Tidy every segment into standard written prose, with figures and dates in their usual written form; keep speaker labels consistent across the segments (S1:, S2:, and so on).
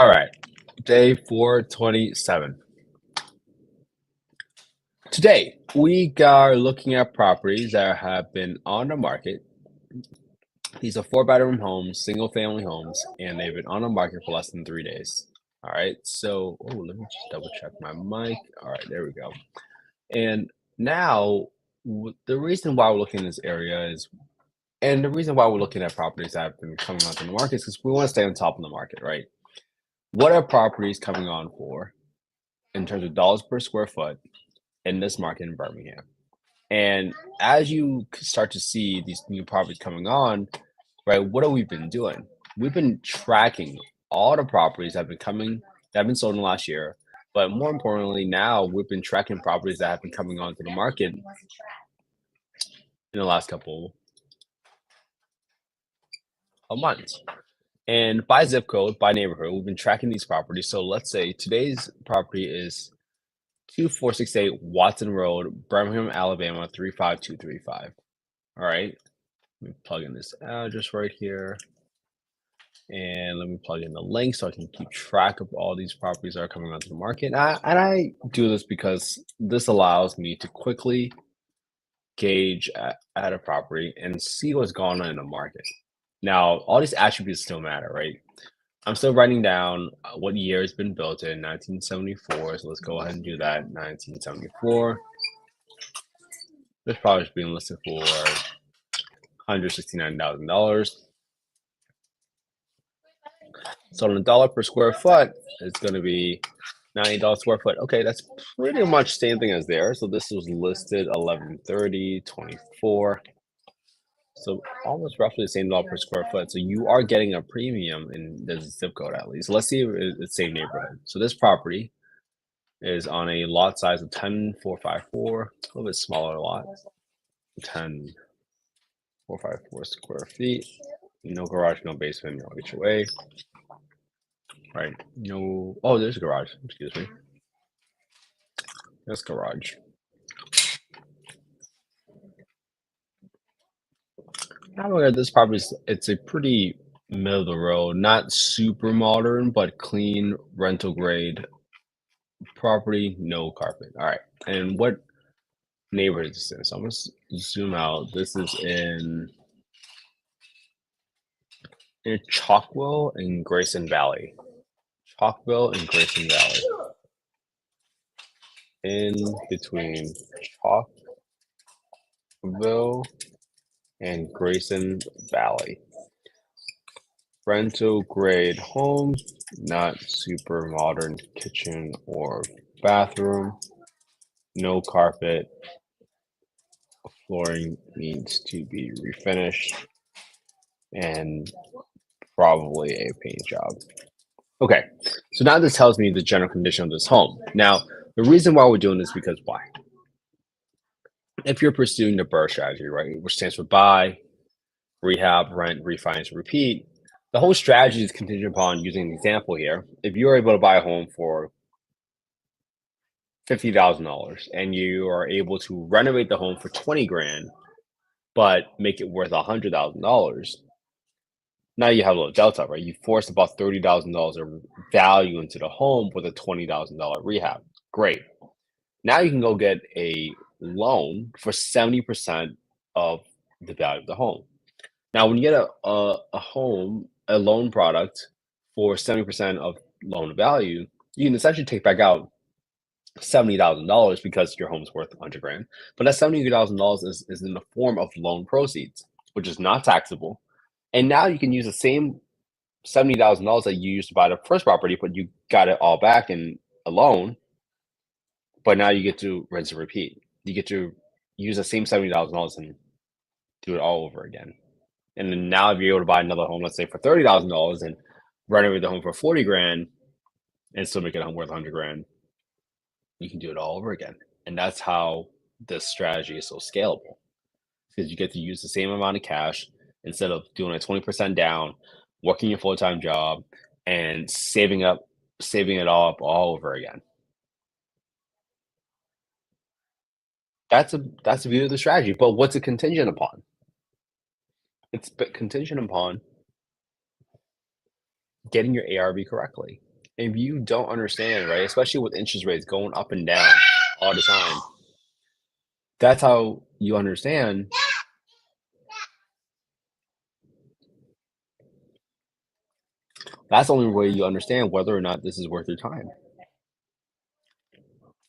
S1: All right, day 427. Today, we are looking at properties that have been on the market. These are four-bedroom homes, single-family homes, and they've been on the market for less than 3 days. All right, so let me just double check my mic. All right, there we go. And now, the reason why we're looking in this area is, and the reason why we're looking at properties that have been coming onto the market is because we want to stay on top of the market, right? What are properties coming on for in terms of dollars per square foot in this market in Birmingham? And as you start to see these new properties coming on, right, what have we been doing? We've been tracking all the properties that have been coming, that have been sold in the last year. But more importantly, now we've been tracking properties that have been coming onto the market in the last couple of months. And by zip code, by neighborhood, we've been tracking these properties. So let's say today's property is 2468 Watson Road, Birmingham, Alabama, 35235. All right. Let me plug in this address right here. And let me plug in the link so I can keep track of all these properties that are coming onto the market. And I do this because this allows me to quickly gauge at a property and see what's going on in the market. Now, all these attributes still matter, right? I'm still writing down what year it's been built in, 1974. So let's go ahead and do that, 1974. This property is being listed for $169,000. So on a dollar per square foot, it's going to be $90 square foot. Okay, that's pretty much same thing as there. So this was listed 11/30/24. So almost roughly the same dollar per square foot. So you are getting a premium in the zip code at least. Let's see if it's the same neighborhood. So this property is on a lot size of 10,454, a little bit smaller lot, 10,454 square feet. No garage, no basement, no HOA. Right. No. Oh, there's a garage. Excuse me. That's garage. However, this property it's a pretty middle of the road, not super modern, but clean rental grade property, no carpet. All right. And what neighborhood is this in? So I'm gonna zoom out. This is in Chalkwell and Grayson Valley. Chalkwell and Grayson Valley. In between Chalkwell and Grayson Valley. Rental grade home, not super modern kitchen or bathroom, no carpet, flooring needs to be refinished, and probably a paint job. Okay, so now this tells me the general condition of this home. Now, the reason why we're doing this is because why? If you're pursuing the BRRRR strategy, right, which stands for buy, rehab, rent, refinance, repeat, the whole strategy is contingent upon using an example here. If you're able to buy a home for $50,000 and you are able to renovate the home for 20 grand, but make it worth $100,000, now you have a little delta, right? You forced about $30,000 of value into the home with a $20,000 rehab. Great. Now you can go get a loan for 70% of the value of the home. Now, when you get a loan product for 70% of loan value, you can essentially take back out $70,000 because your home's worth 100 grand. But that $70,000 is in the form of loan proceeds, which is not taxable. And now you can use the same $70,000 that you used to buy the first property, but you got it all back in a loan. But now you get to rinse and repeat. You get to use the same $70,000 and do it all over again. And then now if you're able to buy another home, let's say for $30,000 and renovate the home for 40 grand and still make it a home worth 100 grand, you can do it all over again. And that's how this strategy is so scalable, because you get to use the same amount of cash instead of doing a 20% down, working your full-time job, and saving it all up all over again. That's the beauty of the strategy. But what's it contingent upon? It's contingent upon getting your ARV correctly. if you don't understand, right, especially with interest rates going up and down all the time, that's how you understand. That's the only way you understand whether or not this is worth your time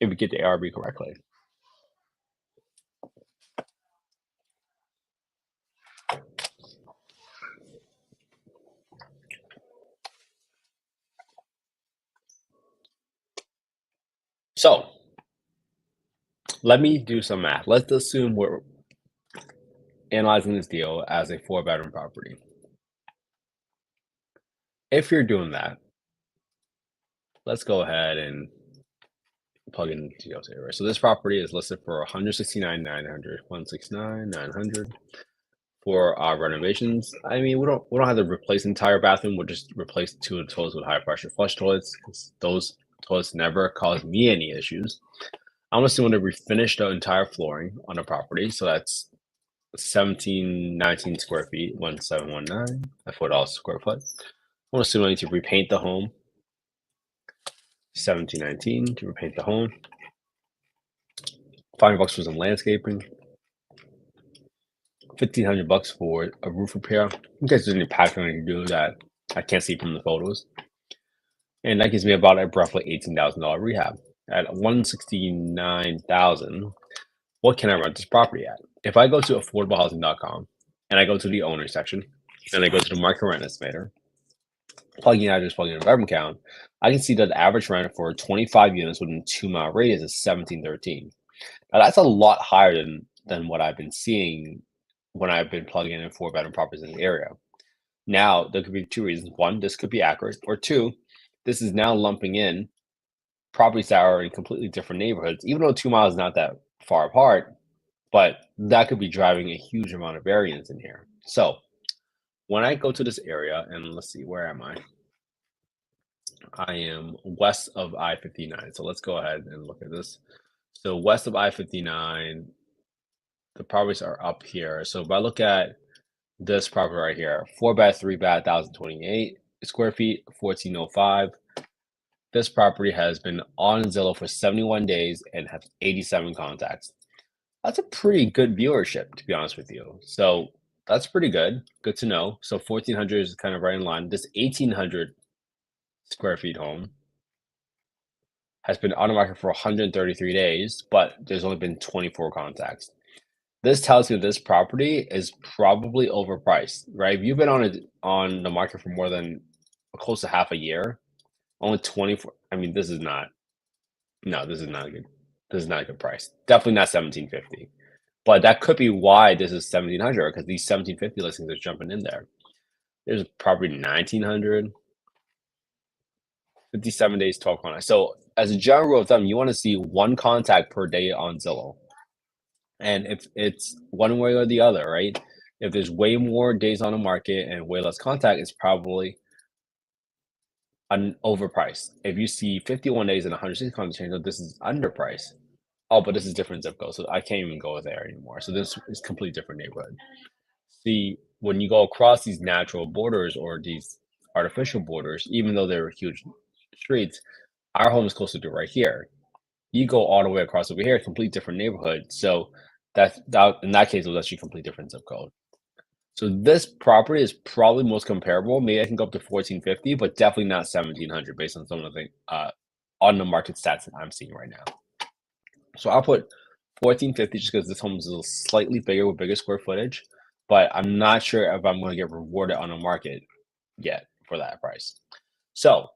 S1: if you get the ARB correctly. So let me do some math. Let's assume we're analyzing this deal as a 4-bedroom property. If you're doing that, let's go ahead and plug in the details here. Right? So this property is listed for 169,900, 169,900 for our renovations. I mean, we don't have to replace the entire bathroom. We'll just replace 2 of the toilets with high pressure flush toilets because those toilets never caused me any issues. I'm assuming that we finished the entire flooring on the property, so that's 1719 square feet, 1719 at $4 square foot. I'm assuming I need to repaint the home. 1719 to repaint the home. $500 for some landscaping. $1,500 for a roof repair. You guys do any patching I can do that I can't see from the photos. And that gives me about a roughly $18,000 rehab. At $169,000, what can I rent this property at? If I go to affordablehousing.com and I go to the owner section and I go to the market rent estimator, plugging in address, plugging in bedroom count, I can see that the average rent for 25 units within a 2-mile radius is $1,713. Now that's a lot higher than what I've been seeing when I've been plugging in 4-bedroom properties in the area. Now, there could be 2 reasons. 1, this could be accurate, or 2, this is now lumping in properties that are in completely different neighborhoods, even though 2 miles is not that far apart, but that could be driving a huge amount of variance in here. So when I go to this area, and let's see, where am I? I am west of I-59. So let's go ahead and look at this. So west of I-59, the properties are up here. So if I look at this property right here, 4-bed, 3-bed, 1,028 square feet, 1,405. This property has been on Zillow for 71 days and has 87 contacts. That's a pretty good viewership, to be honest with you. So that's pretty good. Good to know. So 1,400 is kind of right in line. This 1,800 square feet home has been on the market for 133 days, but there's only been 24 contacts. This tells you this property is probably overpriced, right? If you've been on the market for more than close to half a year, only 24. I mean, this is not. No, this is not a good. This is not a good price. Definitely not 1750. But that could be why this is 1700 because these 1750 listings are jumping in there. There's probably 1900, 57 days, 12 contacts. So as a general rule of thumb, you want to see 1 contact per day on Zillow. And if it's one way or the other, right? If there's way more days on the market and way less contact, it's probably an overpriced. If you see 51 days and 160 contacts, this is underpriced. Oh, but this is different zip code, so I can't even go there anymore. So this is completely different neighborhood. See, when you go across these natural borders or these artificial borders, even though they're huge streets, our home is closer to right here. You go all the way across over here, complete different neighborhood. So that in that case, it was actually a complete different zip code. So this property is probably most comparable. Maybe I can go up to 1,450, but definitely not 1,700 based on some of the on the market stats that I'm seeing right now. So I'll put 1,450 just because this home is a little slightly bigger with bigger square footage, but I'm not sure if I'm going to get rewarded on the market yet for that price. So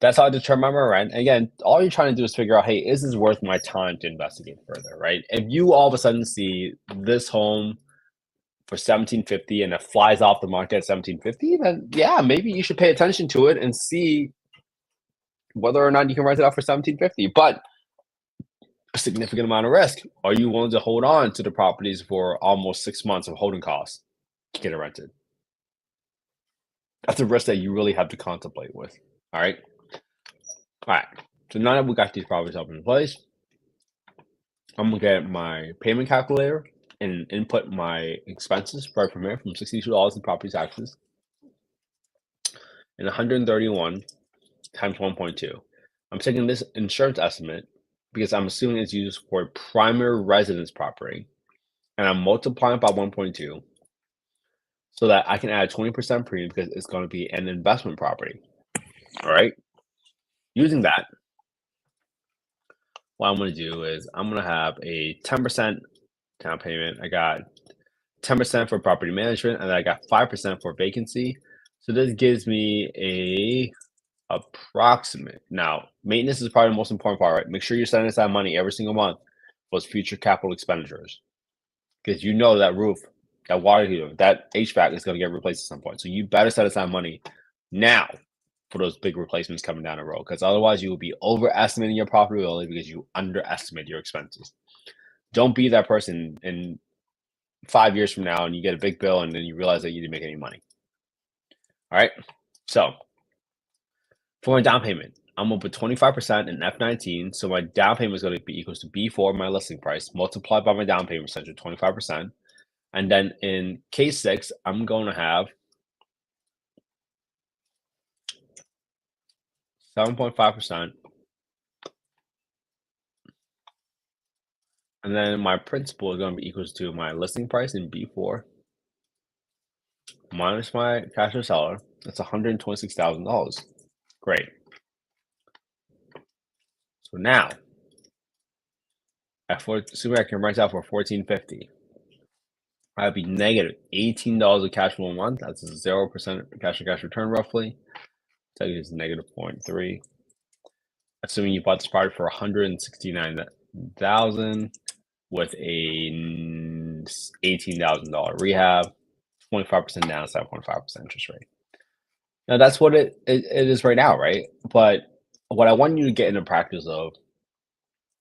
S1: that's how I determine my rent. Again, all you're trying to do is figure out, hey, is this worth my time to investigate further, right? If you all of a sudden see this home for 1,750 and it flies off the market at 1,750, then yeah, maybe you should pay attention to it and see whether or not you can rent it out for 1,750. But a significant amount of risk. Are you willing to hold on to the properties for almost 6 months of holding costs to get it rented? That's a risk that you really have to contemplate with. All right. All right. So now that we got these properties up in place, I'm gonna get my payment calculator and input my expenses right from here from $62 in property taxes and 131 times 1.2. I'm taking this insurance estimate because I'm assuming it's used for a primary residence property, and I'm multiplying by 1.2 so that I can add 20% premium because it's going to be an investment property. All right. Using that, what I'm going to do is I'm going to have a 10% down payment. I got 10% for property management, and then I got 5% for vacancy. So this gives me a approximate. Now, maintenance is probably the most important part, right? Make sure you're setting aside money every single month for those future capital expenditures, because you know that roof, that water heater, that HVAC is going to get replaced at some point. So you better set aside money now for those big replacements coming down the road, because otherwise you will be overestimating your profitability because you underestimate your expenses. Don't be that person in 5 years from now and you get a big bill and then you realize that you didn't make any money. All right. So for my down payment, I'm going to put 25% in F19. So my down payment is going to be equals to B4, my listing price, multiplied by my down payment percentage of 25%. And then in case 6, I'm going to have 7.5%. And then my principal is going to be equals to my listing price in B4 minus my cash to seller. That's $126,000. Great. So now, assuming I can rent out for $1,450, I'd be negative $18 of cash flow a month. That's a 0% cash to cash return roughly. So it's negative 0.3. Assuming you bought this property for $169,000 with a $18,000 rehab, 25% down, 7.5% interest rate. Now that's what it is right now, right? But what I want you to get into practice of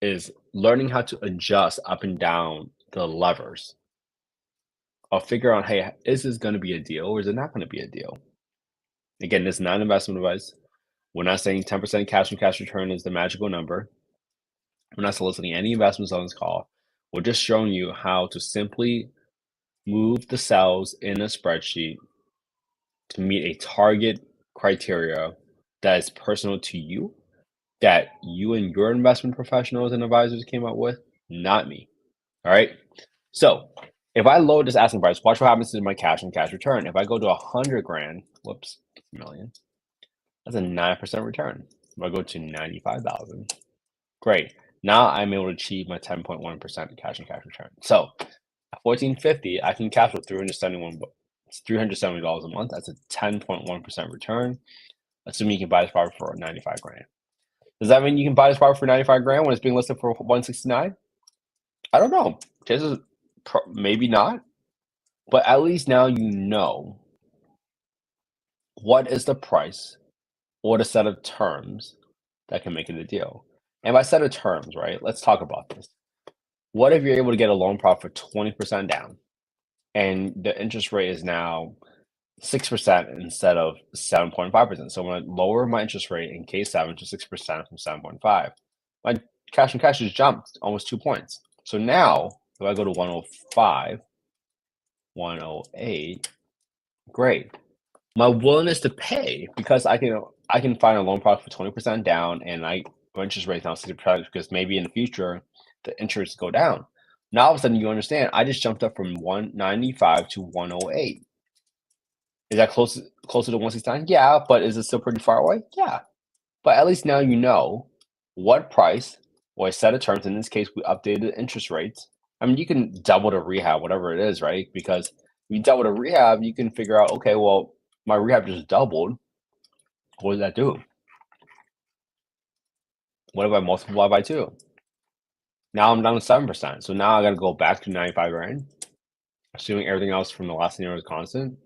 S1: is learning how to adjust up and down the levers. I'll figure out, hey, is this going to be a deal or is it not going to be a deal? Again, this is not investment advice. We're not saying 10% cash on cash return is the magical number. We're not soliciting any investments on this call. We're just showing you how to simply move the cells in a spreadsheet to meet a target criteria that is personal to you, that you and your investment professionals and advisors came up with, not me. All right. So if I load this asking price, watch what happens to my cash and cash return. If I go to 100 grand, whoops, million, that's a 9% return. If I go to 95,000, great. Now I'm able to achieve my 10.1% cash and cash return. So at 1450, I can capture $370 a month. That's a 10.1% return, assuming you can buy this property for 95 grand. Does that mean you can buy this property for 95 grand when it's being listed for 169? I don't know. Chances maybe not, but at least now you know what is the price or the set of terms that can make it a deal. And by set of terms, right? Let's talk about this. What if you're able to get a loan profit for 20% down and the interest rate is now 6% instead of 7.5%? So I'm going to lower my interest rate in case 7 to 6% from 7.5. My cash and cash has jumped almost 2 points. So now if I go to 105, 108, great. My willingness to pay, because I can find a loan product for 20% down and my interest rate now 60% because maybe in the future the interest go down. Now all of a sudden you understand I just jumped up from 195 to 108. Is that closer to 169? Yeah, but is it still pretty far away? Yeah. But at least now you know what price or a set of terms. In this case, we updated interest rates. I mean, you can double the rehab, whatever it is, right? Because if you double the rehab, you can figure out, okay, well, my rehab just doubled. What does that do? What if I multiply by 2? Now I'm down to 7%. So now I got to go back to 95 grand, assuming everything else from the last scenario is constant.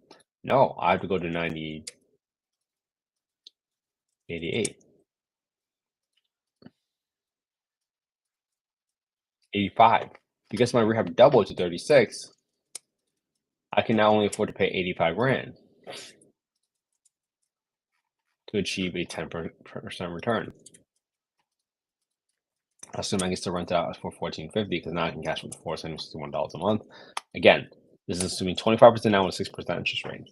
S1: No, I have to go to 90, 88, 85. Because my rehab doubled to 36, I can now only afford to pay 85 grand to achieve a 10% return. Assuming I get to rent out for $1,450 because now I can cash with $461 a month. Again, this is assuming 25% now with 6% interest rate.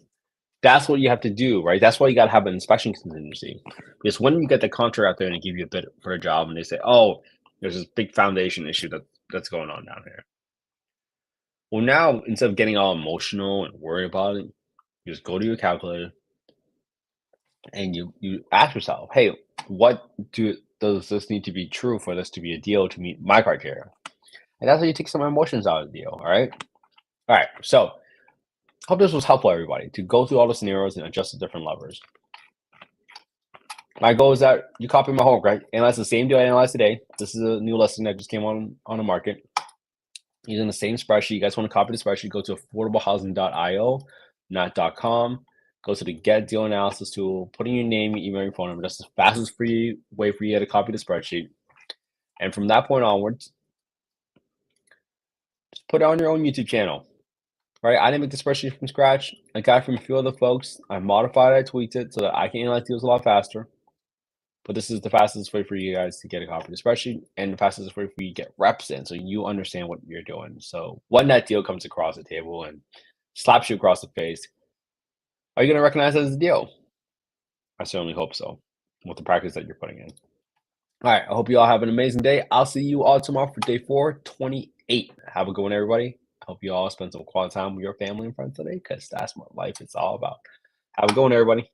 S1: That's what you have to do, right? That's why you got to have an inspection contingency. Because when you get the contractor out there and they give you a bid for a job and they say, oh, there's this big foundation issue that's going on down here. Well, now instead of getting all emotional and worry about it, you just go to your calculator and you ask yourself, hey, what does this need to be true for this to be a deal to meet my criteria? And that's how you take some emotions out of the deal. All right. All right. So hope this was helpful, everybody, to go through all the scenarios and adjust the different levers. My goal is that you copy my homework, right? Analyze the same deal I analyzed today. This is a new listing that just came on the market. Using the same spreadsheet. You guys want to copy the spreadsheet, go to affordablehousing.io, not .com. Go to the Get Deal Analysis tool, put in your name, your email, your phone number. That's the fastest way for you to copy the spreadsheet. And from that point onwards, just put it on your own YouTube channel. Right? I didn't make the spreadsheet from scratch. I got it from a few other folks. I modified it, I tweaked it so that I can analyze deals a lot faster. But this is the fastest way for you guys to get a copy of the spreadsheet and the fastest way for you to get reps in so you understand what you're doing. So when that deal comes across the table and slaps you across the face, are you going to recognize it as a deal? I certainly hope so with the practice that you're putting in. All right. I hope you all have an amazing day. I'll see you all tomorrow for day 428. Have a good one, everybody. I hope you all spend some quality time with your family and friends today because that's what life is all about. Have a good one, everybody.